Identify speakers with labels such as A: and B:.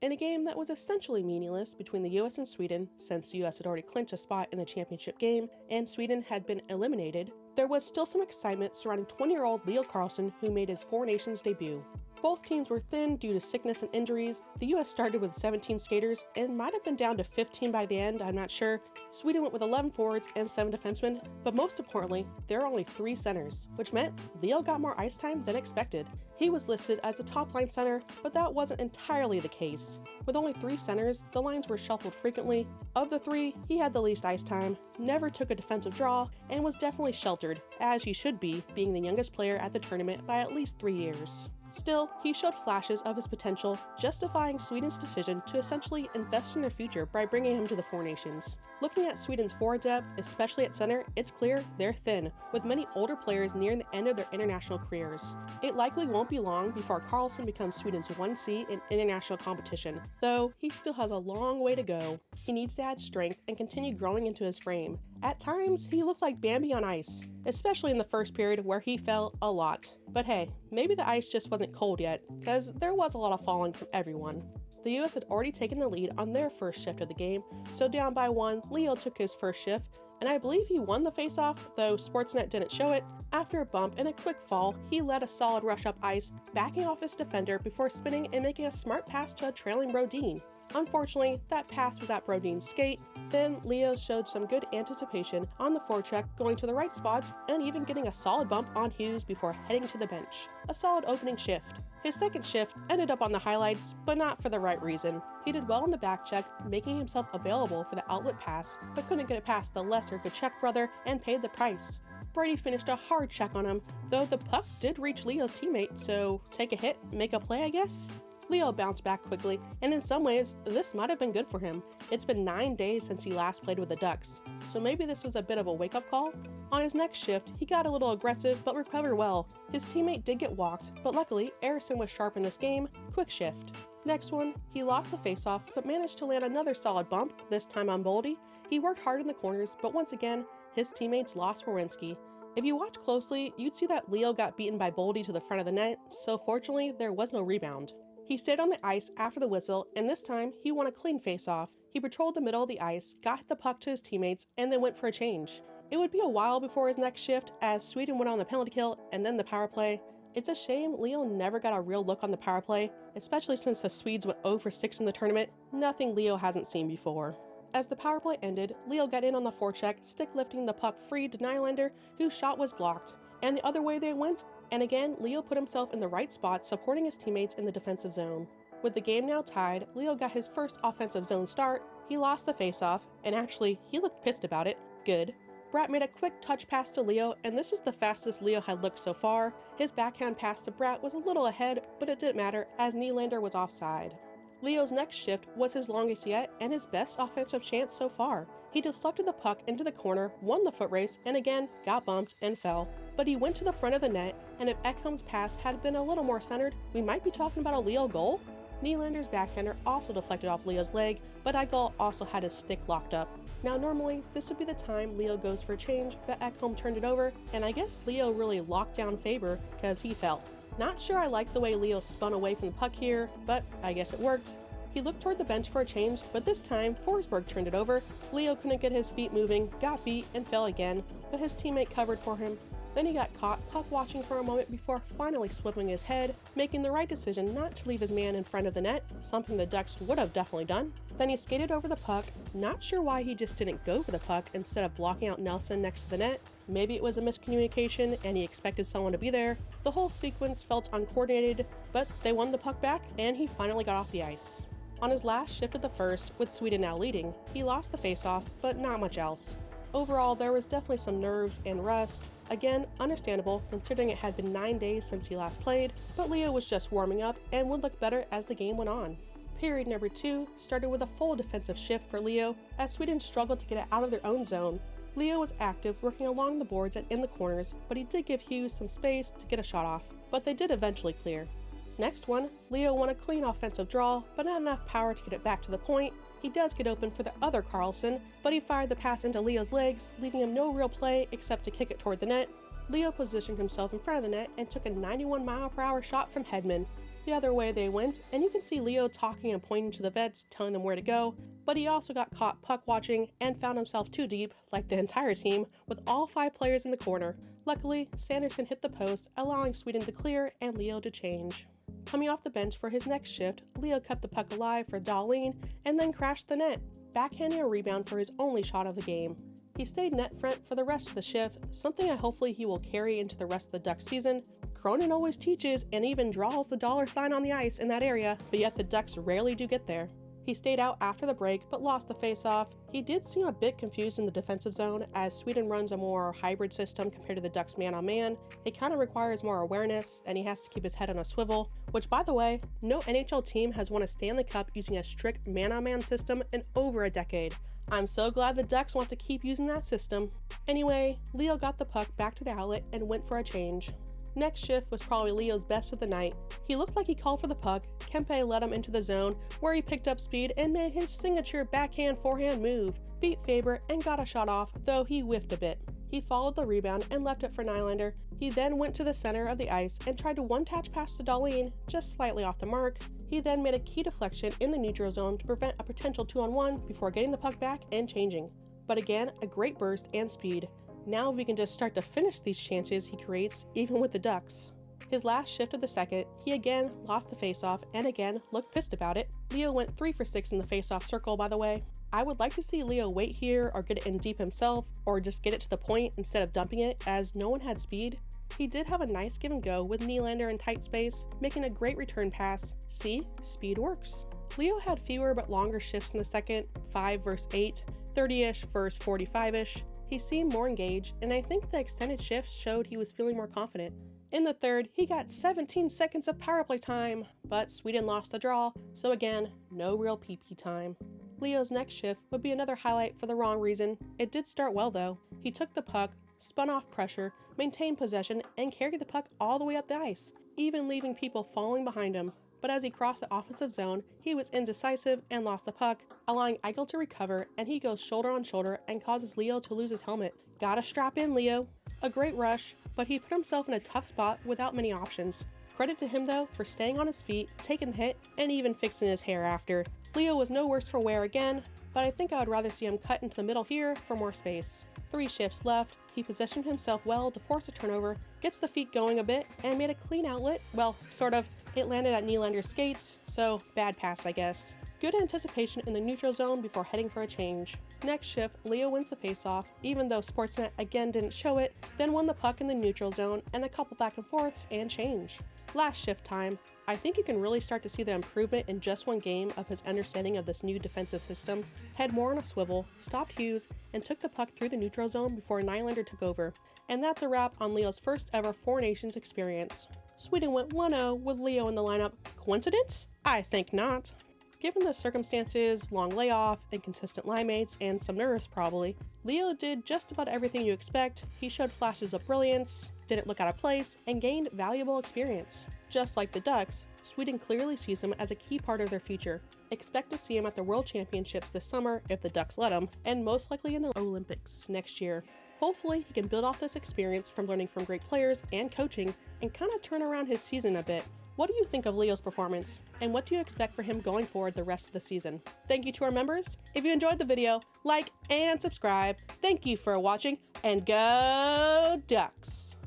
A: In a game that was essentially meaningless between the US and Sweden, since the US had already clinched a spot in the championship game and Sweden had been eliminated, there was still some excitement surrounding 20-year-old Leo Carlsson, who made his Four Nations debut. Both teams were thin due to sickness and injuries. The US started with 17 skaters and might have been down to 15 by the end, I'm not sure. Sweden went with 11 forwards and 7 defensemen, but most importantly, there are only 3 centers, which meant Leo got more ice time than expected. He was listed as a top-line center, but that wasn't entirely the case. With only 3 centers, the lines were shuffled frequently. Of the 3, he had the least ice time, never took a defensive draw, and was definitely sheltered, as he should be, being the youngest player at the tournament by at least 3 years. Still, he showed flashes of his potential, justifying Sweden's decision to essentially invest in their future by bringing him to the Four Nations. Looking at Sweden's forward depth, especially at center, it's clear they're thin, with many older players nearing the end of their international careers. It likely won't be long before Carlsson becomes Sweden's 1C in international competition, though he still has a long way to go. He needs to add strength and continue growing into his frame. At times, he looked like Bambi on ice, especially in the first period where he fell a lot. But hey, maybe the ice just wasn't cold yet, because there was a lot of falling from everyone. The US had already taken the lead on their first shift of the game, so down by 1, Leo took his first shift, and I believe he won the faceoff, though Sportsnet didn't show it. After a bump and a quick fall, he led a solid rush up ice, backing off his defender before spinning and making a smart pass to a trailing Brodin. Unfortunately, that pass was at Brodin's skate. Then Leo showed some good anticipation on the forecheck, going to the right spots and even getting a solid bump on Hughes before heading to the bench. A solid opening shift. His second shift ended up on the highlights, but not for the right reason. He did well in the back check, making himself available for the outlet pass, but couldn't get it past the lesser Kachek brother and paid the price. Brady finished a hard check on him, though the puck did reach Leo's teammate, so take a hit, make a play, I guess? Leo bounced back quickly, and in some ways, this might have been good for him. It's been 9 days since he last played with the Ducks, so maybe this was a bit of a wake-up call. On his next shift, he got a little aggressive but recovered well. His teammate did get walked, but luckily, Eriksson was sharp in this game. Quick shift. Next one, he lost the faceoff but managed to land another solid bump, this time on Boldy. He worked hard in the corners, but once again, his teammates lost Werenski. If you watch closely, you'd see that Leo got beaten by Boldy to the front of the net, so fortunately, there was no rebound. He stayed on the ice after the whistle, and this time, he won a clean face-off. He patrolled the middle of the ice, got the puck to his teammates, and then went for a change. It would be a while before his next shift, as Sweden went on the penalty kill and then the power play. It's a shame Leo never got a real look on the power play, especially since the Swedes went 0 for 6 in the tournament, nothing Leo hasn't seen before. As the power play ended, Leo got in on the forecheck, stick lifting the puck free to Nylander, whose shot was blocked. And the other way they went, and again, Leo put himself in the right spot, supporting his teammates in the defensive zone. With the game now tied, Leo got his first offensive zone start. He lost the faceoff, and actually, he looked pissed about it. Good. Bratt made a quick touch pass to Leo, and this was the fastest Leo had looked so far. His backhand pass to Bratt was a little ahead, but it didn't matter, as Nylander was offside. Leo's next shift was his longest yet, and his best offensive chance so far. He deflected the puck into the corner, won the foot race, and again, got bumped and fell. But he went to the front of the net, and if Ekholm's pass had been a little more centered, we might be talking about a Leo goal? Nylander's backhander also deflected off Leo's leg, but Eichel also had his stick locked up. Now normally, this would be the time Leo goes for a change, but Ekholm turned it over, and I guess Leo really locked down Faber, because he fell. Not sure I like the way Leo spun away from the puck here, but I guess it worked. He looked toward the bench for a change, but this time, Forsberg turned it over. Leo couldn't get his feet moving, got beat, and fell again, but his teammate covered for him. Then he got caught puck-watching for a moment before finally swiveling his head, making the right decision not to leave his man in front of the net, something the Ducks would have definitely done. Then he skated over the puck, not sure why he just didn't go for the puck instead of blocking out Nelson next to the net. Maybe it was a miscommunication and he expected someone to be there. The whole sequence felt uncoordinated, but they won the puck back and he finally got off the ice. On his last shift of the first, with Sweden now leading, he lost the faceoff, but not much else. Overall, there was definitely some nerves and rust. Again, understandable considering it had been 9 days since he last played, but Leo was just warming up and would look better as the game went on. Period number 2 started with a full defensive shift for Leo as Sweden struggled to get it out of their own zone. Leo was active, working along the boards and in the corners, but he did give Hughes some space to get a shot off, but they did eventually clear. Next one, Leo won a clean offensive draw, but not enough power to get it back to the point. He does get open for the other Carlsson, but he fired the pass into Leo's legs, leaving him no real play except to kick it toward the net. Leo positioned himself in front of the net and took a 91-mile-per-hour shot from Hedman. The other way they went, and you can see Leo talking and pointing to the vets, telling them where to go, but he also got caught puck watching and found himself too deep, like the entire team, with all 5 players in the corner. Luckily, Sanderson hit the post, allowing Sweden to clear and Leo to change. Coming off the bench for his next shift, Leo kept the puck alive for Dahlin and then crashed the net, backhanding a rebound for his only shot of the game. He stayed net front for the rest of the shift, something hopefully he will carry into the rest of the Ducks season. Cronin always teaches and even draws the $sign on the ice in that area, but yet the Ducks rarely do get there. He stayed out after the break but lost the faceoff. He did seem a bit confused in the defensive zone as Sweden runs a more hybrid system compared to the Ducks man-on-man. It kind of requires more awareness and he has to keep his head on a swivel, which by the way, no NHL team has won a Stanley Cup using a strict man-on-man system in over a decade. I'm so glad the Ducks want to keep using that system. Anyway, Leo got the puck back to the outlet and went for a change. Next shift was probably Leo's best of the night. He looked like he called for the puck. Kempe led him into the zone, where he picked up speed and made his signature backhand-forehand move, beat Faber and got a shot off, though he whiffed a bit. He followed the rebound and left it for Nylander. He then went to the center of the ice and tried to one-touch pass to Dahlin, just slightly off the mark. He then made a key deflection in the neutral zone to prevent a potential 2-on-1 before getting the puck back and changing. But again, a great burst and speed. Now we can just start to finish these chances he creates, even with the Ducks. His last shift of the second, he again lost the faceoff and again looked pissed about it. Leo went 3 for 6 in the faceoff circle, by the way. I would like to see Leo wait here or get it in deep himself, or just get it to the point instead of dumping it, as no one had speed. He did have a nice give and go with Nylander in tight space, making a great return pass. See, speed works. Leo had fewer but longer shifts in the second, 5 versus 8, 30-ish versus 45-ish. He seemed more engaged, and I think the extended shifts showed he was feeling more confident. In the third, he got 17 seconds of power play time, but Sweden lost the draw, so again, no real PP time. Leo's next shift would be another highlight for the wrong reason. It did start well though. He took the puck, spun off pressure, maintained possession, and carried the puck all the way up the ice, even leaving people falling behind him. But as he crossed the offensive zone, he was indecisive and lost the puck, allowing Eichel to recover, and he goes shoulder on shoulder and causes Leo to lose his helmet. Gotta strap in, Leo. A great rush, but he put himself in a tough spot without many options. Credit to him though for staying on his feet, taking the hit, and even fixing his hair after. Leo was no worse for wear again, but I think I would rather see him cut into the middle here for more space. 3 shifts left, he positioned himself well to force a turnover, gets the feet going a bit, and made a clean outlet, well, sort of. It landed at Nylander's skates, so bad pass I guess. Good anticipation in the neutral zone before heading for a change. Next shift, Leo wins the faceoff, even though Sportsnet again didn't show it, then won the puck in the neutral zone and a couple back and forths and change. Last shift time. I think you can really start to see the improvement in just one game of his understanding of this new defensive system. Had more on a swivel, stopped Hughes, and took the puck through the neutral zone before Nylander took over. And that's a wrap on Leo's first ever Four Nations experience. Sweden went 1-0 with Leo in the lineup. Coincidence? I think not. Given the circumstances, long layoff, inconsistent line mates, and some nerves probably, Leo did just about everything you expect. He showed flashes of brilliance, didn't look out of place, and gained valuable experience. Just like the Ducks, Sweden clearly sees him as a key part of their future. Expect to see him at the World Championships this summer if the Ducks let him, and most likely in the Olympics next year. Hopefully, he can build off this experience from learning from great players and coaching and kind of turn around his season a bit. What do you think of Leo's performance, and what do you expect for him going forward the rest of the season? Thank you to our members. If you enjoyed the video, like and subscribe. Thank you for watching, and go Ducks!